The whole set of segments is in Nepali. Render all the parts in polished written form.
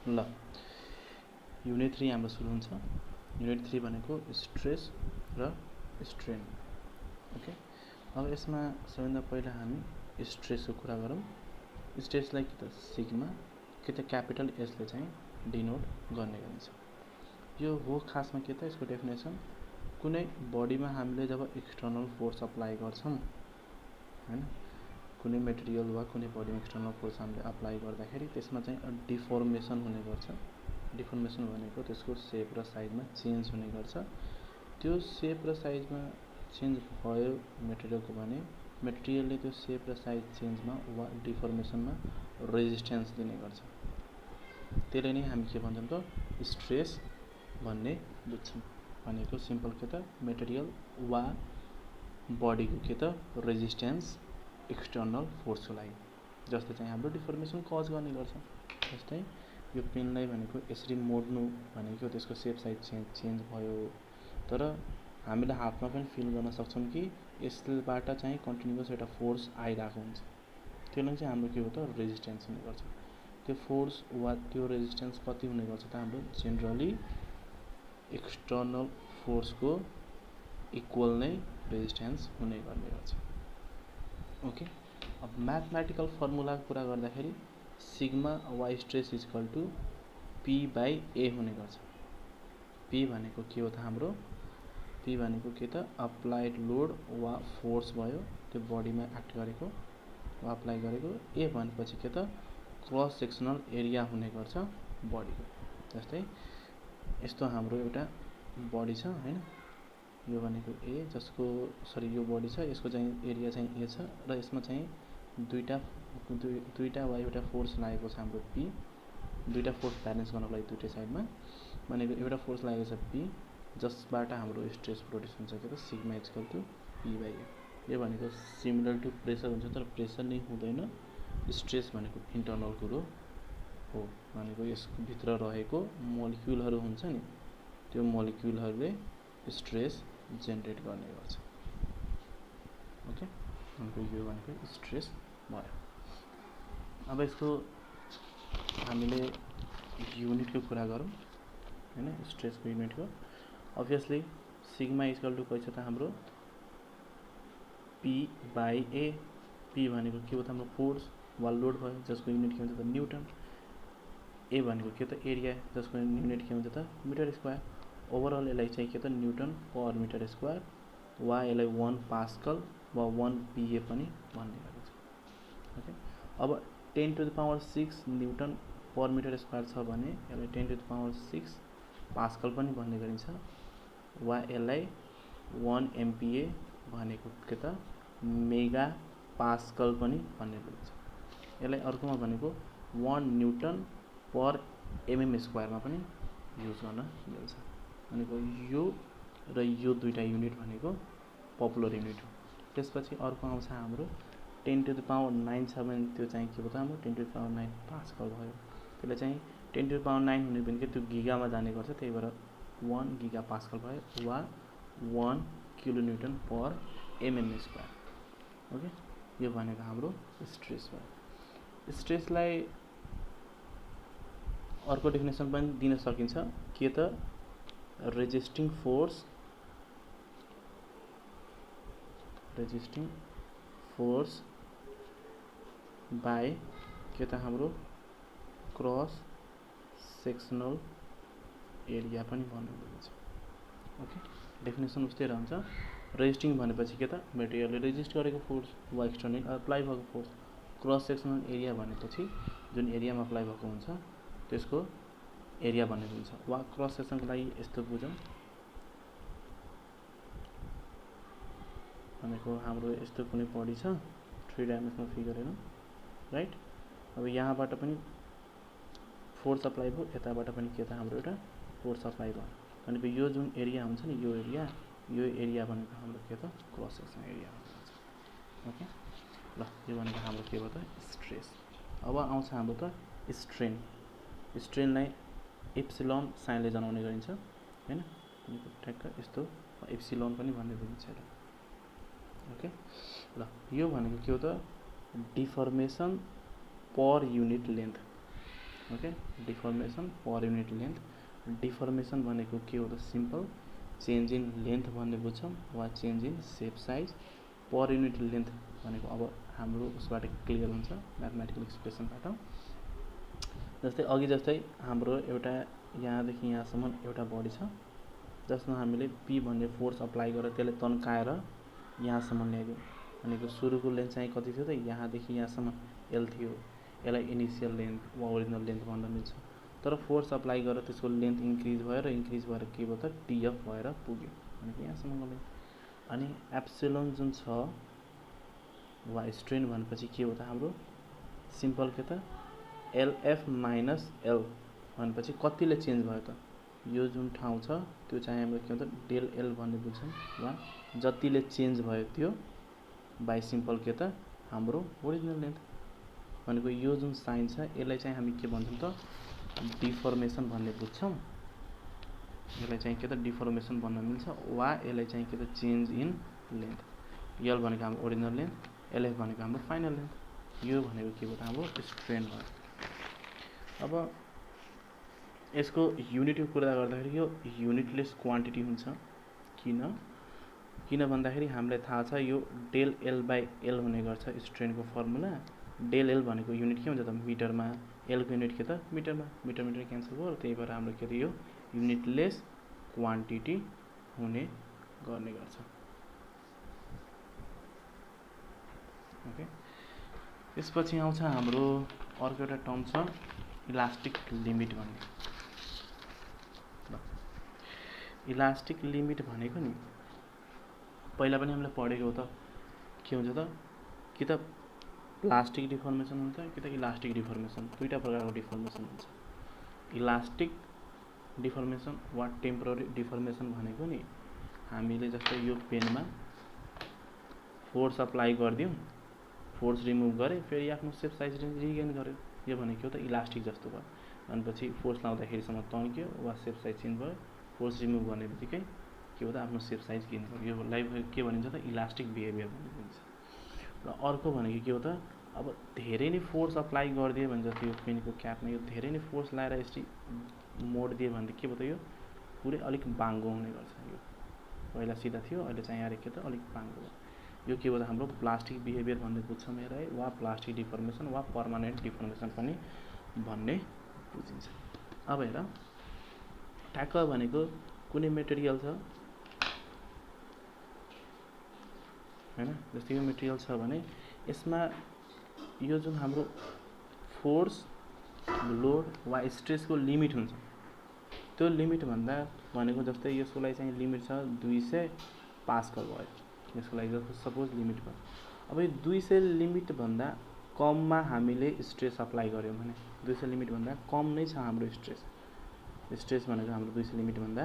ल युनिट 3 हाम्रो सुरु हुन्छ। युनिट 3 भनेको स्ट्रेस र स्ट्रेन। ओके, अब यसमा सबैभन्दा पहिला हामी स्ट्रेसको कुरा गरौँ। स्ट्रेसलाई कि त सिग्मा कि त क्यापिटल एसले चाहिँ डिनोट गर्ने गरिन्छ। यो हो खासमा के त यसको डेफिनेसन, कुनै बडीमा हामीले जब एक्सटर्नल फोर्स अप्लाई गर्छौँ हैन, कुनै मेटेरियल वा कुनै बडीमा एक्सटर्नल फोर्स हामीले अप्लाई गर्दाखेरि त्यसमा चाहिँ डिफर्मेसन हुने गर्छ। डिफर्मेसन भनेको त्यसको सेप र साइजमा चेन्ज हुने गर्छ। त्यो सेप र साइजमा चेन्ज भयो मेटेरियलको भने मेटेरियलले त्यो सेप र साइज चेन्जमा वा डिफर्मेसनमा रेजिस्टेन्स दिने गर्छ। त्यसले नै हामी के भन्छौँ त स्ट्रेस भन्ने बुझ्छौँ। भनेको सिम्पल के त मेटेरियल वा बडीको के त रेजिस्टेन्स एक्सटर्नल फोर्सको लागि, जस्तै चाहिँ हाम्रो डिफर्मेसन कज गर्ने गर्छ। जस्तै यो पेनलाई भनेको यसरी मोड्नु भनेको त्यसको सेप साइज चेन्ज भयो, तर हामीले हातमा पनि फिल गर्न सक्छौँ कि यसबाट चाहिँ कन्टिन्युअस एउटा फोर्स आइरहेको हुन्छ। त्यसले चाहिँ हाम्रो के हो त रेजिस्टेन्स हुने गर्छ। त्यो फोर्स वा त्यो रेजिस्टेन्स कति हुने गर्छ त हाम्रो जेनरली एक्सटर्नल फोर्सको इक्वल नै रेजिस्टेन्स हुने गर्ने गर्छ। ओके, अब म्याथमेटिकल फर्मुलाको कुरा गर्दाखेरि सिग्मा वा stress equal to P by A हुने गर्छ। पी भनेको के हो त हाम्रो, पी भनेको के त अप्लाइड लोड वा फोर्स भयो त्यो बडीमा एक्ट गरेको वा अप्लाई गरेको। ए भनेपछि के त क्रस सेक्सनल एरिया हुने गर्छ बडीको। जस्तै यस्तो हाम्रो एउटा बडी छ हैन, यो भनेको ए जसको यो बडी छ, यसको चाहिँ एरिया चाहिँ ए छ र यसमा चाहिँ दुईटा वा एउटा फोर्स लागेको छ हाम्रो पी। दुईटा फोर्स ब्यालेन्स गर्नको लागि दुईटै साइडमा भनेको एउटा फोर्स लागेको छ पी, जसबाट हाम्रो स्ट्रेस प्रोड्युस हुन्छ के त sigma equal to P by A. यो भनेको सिमिलर टु प्रेसर हुन्छ, तर प्रेसर नै हुँदैन। स्ट्रेस भनेको इन्टर्नल कुरो हो, भनेको यसको भित्र रहेको मोलिक्युलहरू हुन्छ नि, त्यो मोलिक्युलहरूले स्ट्रेस जेनेरेट गर्ने गर्छ। ओके, यो भनेको स्ट्रेस भयो। अब यसको हामीले युनिटको कुरा गरौँ हैन, स्ट्रेसको युनिटको। अभियसली सिग्मा इक्वल टु कति छ त हाम्रो पी बाई ए। पी भनेको के हो त हाम्रो फोर्स वा लोड भयो, जसको युनिट के हुन्छ त न्युटन। ए भनेको के त एरिया, जसको युनिट के हुन्छ त मिटर स्क्वायर। ओभरअल यसलाई चाहिँ के त न्युटन पर मिटर स्क्वायर वा यसलाई 1 पास्कल वा 1 पिए पनि भन्ने गरिन्छ। ओके, अब 10⁻⁶ न्युटन पर मिटर स्क्वायर छ भने यसलाई 10⁻⁶ पास्कल पनि भन्ने गरिन्छ, वा यसलाई 1 एमपिए भनेको के त मेगा पास्कल पनि भन्ने गरिन्छ। यसलाई अर्कोमा भनेको 1 न्युटन पर एमएम स्क्वायरमा पनि युज गर्न मिल्छ। भनेको यो र यो दुईटा युनिट भनेको पपुलर युनिट हो। त्यसपछि अर्को आउँछ हाम्रो 10⁹ छ भने त्यो चाहिँ के हो त हाम्रो 10⁹ पास्कल भयो। त्यसले चाहिँ 10⁹ हुने भनेको त्यो गिगामा जाने गर्छ, त्यही भएर 1 गिगा पास्कल भयो वा 1 किलो न्युटन पर एमएम स्क्वायर। ओके, यो भनेको हाम्रो स्ट्रेस भयो। स्ट्रेसलाई अर्को डेफिनेसन पनि दिन सकिन्छ के त रेजिस्टिङ फोर्स बाई के त हाम्रो क्रस सेक्सनल एरिया पनि भन्नु मिल्छ। ओके, डेफिनेसन उस्तै रहन्छ। रेजिस्टिङ भनेपछि के त मेटेरियलले रेजिस्ट गरेको फोर्स वा एक्सटर्नल अप्लाई भएको फोर्स। क्रस सेक्सनल एरिया भनेपछि जुन एरियामा अप्लाई भएको हुन्छ त्यसको एरिया भन्ने हुन्छ। वा क्रस सेक्सनको लागि यस्तो बुझौँ, भनेको हाम्रो यस्तो कुनै बडी छ, 3 डाइमेन्सनल फिगर हेरौँ राइट। अब यहाँबाट पनि फोर्स अप्लाई भयो, यताबाट पनि के त हाम्रो एउटा फोर्स अप्लाई भयो, भनेको यो जुन एरिया हुन्छ नि यो एरिया भनेको हाम्रो के त क्रस सेक्सन एरिया हुन्छ। ओके, ल यो भनेको हाम्रो के भयो त स्ट्रेस। अब आउँछ हाम्रो त स्ट्रेन। स्ट्रेनलाई एप्सिलोन साइनले जनाउने गरिन्छ हैन, ठ्याक्क यस्तो एप्सिलोन पनि भन्ने बुझिन्छ यसलाई। ओके, ल यो भनेको के हो त deformation per unit length. Okay deformation per unit length deformation भनेको के हो त सिम्पल चेन्ज इन लेन्थ भन्ने बुझ्छौँ वा change in shape size per unit length भनेको अब हाम्रो उसबाट क्लियर हुन्छ म्याथमेटिकल एक्सप्रेसनबाट जस्तै अघि जस्तै हाम्रो एउटा यहाँदेखि यहाँसम्म एउटा बडी छ जसमा हामीले पी भन्ने फोर्स अप्लाई गरेर त्यसले तन्काएर यहाँसम्म ल्याइदियो भनेको सुरुको लेन्थ चाहिँ कति थियो त यहाँदेखि यहाँसम्म एल थियो यसलाई इनिसियल लेन्थ वा ओरिजिनल लेन्थ भन्न मिल्छ तर फोर्स अप्लाई गरेर त्यसको लेन्थ इन्क्रिज भएर के भयो त टिएफ भएर पुग्यो भनेको यहाँसम्मको लेन्थ अनि एप्सिलोन जुन छ वा स्ट्रेन भनेपछि के हो त हाम्रो सिम्पल के त एलएफ माइनस एल भनेपछि कतिले चेन्ज भयो त यो जुन ठाउँ छ त्यो चाहिँ हाम्रो के भन्छ डेल एल भन्ने बुझ्छौँ वा जतिले चेन्ज भयो त्यो बाई सिम्पल के त हाम्रो ओरिजिनल लेन्थ भनेको यो जुन साइन छ यसलाई चाहिँ हामी के भन्छौँ त डिफर्मेसन भन्ने बुझ्छौँ यसलाई चाहिँ के त डिफर्मेसन भन्न मिल्छ वा यसलाई चाहिँ के त चेन्ज इन लेन्थ यल भनेको हाम्रो ओरिजिनल लेन्थ एलएफ भनेको हाम्रो फाइनल लेन्थ यो भनेको के भयो त हाम्रो स्ट्रेन भयो अब यसको युनिटको कुरा गर्दाखेरि यो युनिटलेस क्वान्टिटी हुन्छ किन भन्दाखेरि हामीलाई थाहा छ यो डेल एल बाई एल हुने गर्छ स्ट्रेनको फर्मुला डेल एल भनेको युनिट के हुन्छ त मिटरमा एलको युनिट के त मिटरमा मिटर क्यान्सल भयो त्यही भएर हाम्रो के त यो युनिटलेस क्वान्टिटी हुने गर्ने गर्छ ओके त्यसपछि आउँछ हाम्रो अर्को एउटा टर्म छ इलास्टिक लिमिट भन्ने इलास्टिक लिमिट भनेको नि पहिला पनि हामीले पढेको हो त के हुन्छ त कि त प्लास्टिक डिफर्मेसन हुन्छ कि त इलास्टिक डिफर्मेसन दुईटा प्रकारको डिफर्मेसन हुन्छ इलास्टिक डिफर्मेसन वा टेम्पोररी डिफर्मेसन भनेको नि हामीले जस्तै यो पेनमा फोर्स अप्लाई गरिदिउँ फोर्स रिमुभ गरे फेरि आफ्नो सेप साइज रिगेन गर्यो यो भनेको त इलास्टिक जस्तो भयो भनेपछि फोर्स लाउँदाखेरिसम्म तन्क्यो वा सेप साइज चेन्ज भयो फोर्स रिमुभ गर्ने बित्तिकै के हो त आफ्नो सेप साइज गेन गर्यो यो लाइफ के भनिन्छ त इलास्टिक बिहेभियर भनिन्छ र अर्को भनेको के हो त अब धेरै नै फोर्स अप्लाई गरिदियो भने जस्तो यो पेनको क्यापमा यो धेरै नै फोर्स लगाएर यसरी मोड दियो भने के भयो त यो पुरै अलिक बाङ्गो हुने गर्छ यो पहिला सिधा थियो अहिले चाहिँ यहाँ के त अलिक बाङ्गो भयो यो के हो त हाम्रो प्लास्टिक बिहेभियर भन्ने बुझ्छौँ हेर है वा प्लास्टिक डिफर्मेसन वा पर्मानेन्ट डिफर्मेसन पनि भन्ने बुझिन्छ अब हेर ठ्याक्क भनेको कुनै मेटेरियल छ हैन जस्तै यो मेटेरियल छ भने यसमा यो जुन हाम्रो फोर्स लोड वा स्ट्रेसको लिमिट हुन्छ त्यो लिमिट भन्दा भनेको जस्तै यसकोलाई चाहिँ लिमिट छ 200 पास्कल भयो यसको लागि सपोज लिमिट भयो अब यो 200 लिमिट भन्दा कममा हामीले स्ट्रेस अप्लाई गर्यौं भने 200 लिमिट भन्दा कम नै छ हाम्रो स्ट्रेस भनेको हाम्रो 200 लिमिट भन्दा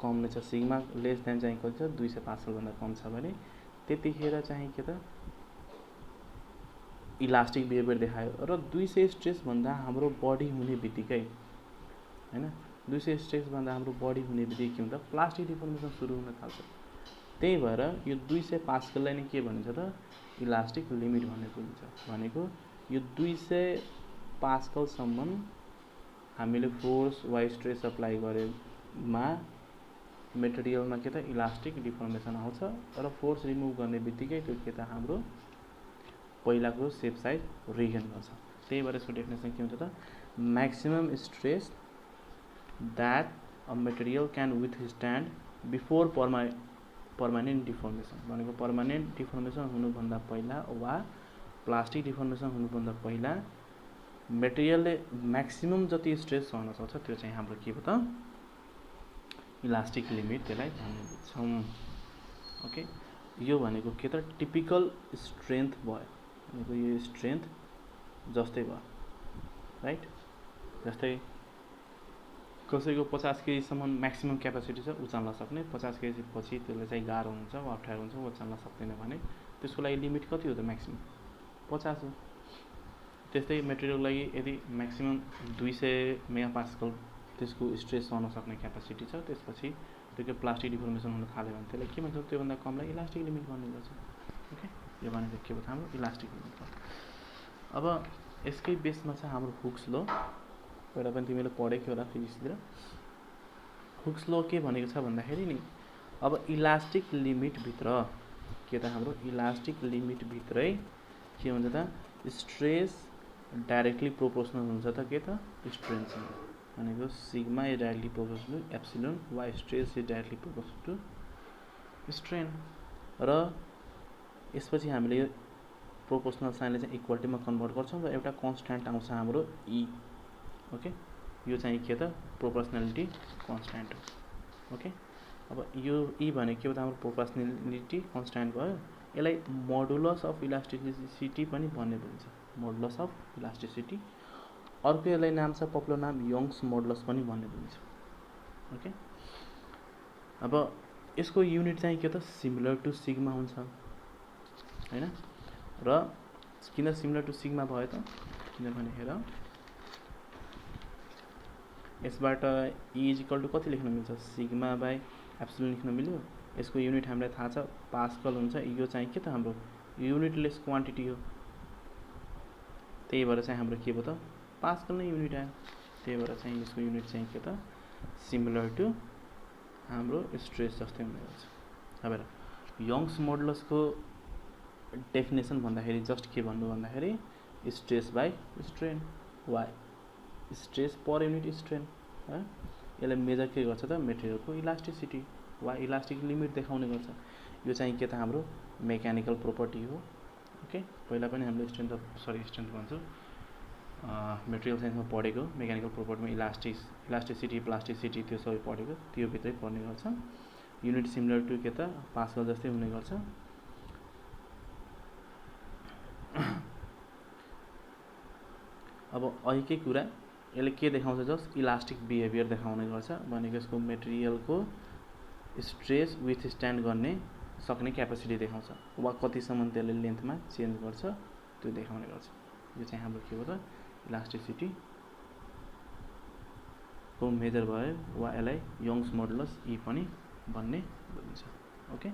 कम नै छ सिग्मा लेस देन चाहिँ कति छ 200 पास्कल भन्दा कम छ भने त्यतिखेर चाहिँ के त इलास्टिक बिहेभियर देखायो र 200 स्ट्रेस भन्दा हाम्रो बडी हुने बित्तिकै हैन 200 स्ट्रेस भन्दा हाम्रो बडी हुने बित्तिकै के हुन्छ प्लास्टिक डिफर्मेसन सुरु हुन थाल्छ त्यही भएर यो 200 पास्कललाई नै के भनिन्छ त इलास्टिक लिमिट भन्ने बुझिन्छ भनेको यो 200 पास्कल सम्म हामीले फोर्स वा स्ट्रेस अप्लाई गरेमा मेटेरियलमा के त इलास्टिक डिफर्मेसन आउँछ र फोर्स रिमुभ गर्ने बित्तिकै त्यो के त हाम्रो पहिलाको सेप साइज रिगेन गर्छ त्यही भएर यसको डेफिनेसन के हुन्छ त maximum stress that a material can withstand before permanent deformation भनेको पर्मानेन्ट डिफर्मेसन हुनुभन्दा पहिला वा प्लास्टिक डिफर्मेसन हुनुभन्दा पहिला मेटेरियलले म्याक्सिमम जति स्ट्रेस सहन सक्छ त्यो चाहिँ हाम्रो के हो त इलास्टिक लिमिट त्यसलाई भन्छौँ ओके यो भनेको के त टिपिकल स्ट्रेन्थ भयो भनेको यो स्ट्रेन्थ जस्तै भयो राइट जस्तै कसैको 50 केजी सम्म म्याक्सिमम क्यापासिटी छ उचाल्न सक्ने 50 केजी पछि त्यसले चाहिँ गाह्रो हुन्छ वा अप्ठ्यारो हुन्छ उचाल्न सक्दैन भने त्यसको लागि लिमिट कति हो त म्याक्सिमम 50 हो त्यस्तै मेटेरियलको लागि यदि म्याक्सिमम 200 मेगापास्कल त्यसको स्ट्रेस सहन सक्ने क्यापासिटी छ त्यसपछि त्यो प्लास्टिक डिफर्मेसन हुन थाल्यो भने त्यसलाई के भन्छ त्योभन्दा कमलाई इलास्टिक लिमिट भन्ने गर्छ ओके यो भनेको के हो त हाम्रो इलास्टिक लिमिट हो अब यसकै बेसमा छ हाम्रो हुक्स ल पहिला पनि तिमीले पढेको होला फिजिक्सतिर। हुक्स ल के भनेको छ भन्दाखेरि नि अब इलास्टिक लिमिटभित्र के त हाम्रो इलास्टिक लिमिटभित्रै के हुन्छ त स्ट्रेस डाइरेक्टली प्रोपोर्सनल हुन्छ त के त स्ट्रेनसँग भनेको sigma is directly proportional to epsilon why stress is directly proportional to strain. र यसपछि हामीले यो प्रोपोर्सनल साइनले चाहिँ इक्वालिटीमा कन्भर्ट गर्छौँ र एउटा कन्स्ट्यान्ट आउँछ हाम्रो ई। ओके, यो चाहिँ के त प्रोपोर्सनालिटी कन्स्ट्यान्ट हो। ओके, अब यो ई भनेको के हो त हाम्रो प्रोपोर्सनालिटी कन्स्ट्यान्ट भयो। यसलाई मोडुलस अफ इलास्टिसिटी पनि भन्ने भनिन्छ, मोडुलस अफ इलास्टिसिटी। अर्को यसलाई नाम छ पपुलर नाम यङ्स मोडुलस पनि भन्ने भनिन्छ। ओके, अब यसको युनिट चाहिँ के त सिमिलर टु सिग्मा हुन्छ हैन। र किन सिमिलर टु सिग्मा भयो त किनभने हेर यसबाट ई इज इक्वल टु कति लेख्न मिल्छ सिग्मा बाई एप्सिलोन लेख्न मिल्यो। यसको युनिट हामीलाई थाहा छ पास्कल हुन्छ। यो चाहिँ के त हाम्रो युनिटलेस क्वान्टिटी हो, त्यही भएर चाहिँ हाम्रो के भयो त पास्कल नै युनिट आयो। त्यही भएर चाहिँ यसको युनिट चाहिँ के त सिमिलर टु हाम्रो स्ट्रेस जस्तै हुने गर्छ। अब यङ्स मोडुलसको डेफिनेसन भन्दाखेरि जस्ट के भन्नु भन्दाखेरि stress by strain why stress per unit strain है। यसले मेजर के गर्छ त मेटेरियलको इलास्टिसिटी वा इलास्टिक लिमिट देखाउने गर्छ। यो चाहिँ के त हाम्रो मेकानिकल प्रोपर्टी हो। ओके, पहिला पनि हामीले स्ट्रेन्थ भन्छु मेटेरियल साइन्समा पढेको मेकानिकल प्रोपर्टीमा इलास्टिसिटी प्लास्टिसिटी त्यो सबै पढेको त्यो भित्रै पर्ने गर्छ। युनिट सिमिलर टु के त पास्कल जस्तै हुने गर्छ। अब अहिलेकै कुरा यसले के देखाउँछ जस्ट इलास्टिक बिहेभियर देखाउने गर्छ भनेको यसको मेटेरियलको स्ट्रेस विथ स्ट्यान्ड गर्ने सक्ने क्यापेसिटी देखाउँछ वा कतिसम्म त्यसले लेन्थमा चेन्ज गर्छ त्यो देखाउने गर्छ। यो चाहिँ हाम्रो के हो त इलास्टिसिटी को मेजर भयो वा यसलाई यङ्स मोडुलस ई पनि भन्ने भनिन्छ। ओके।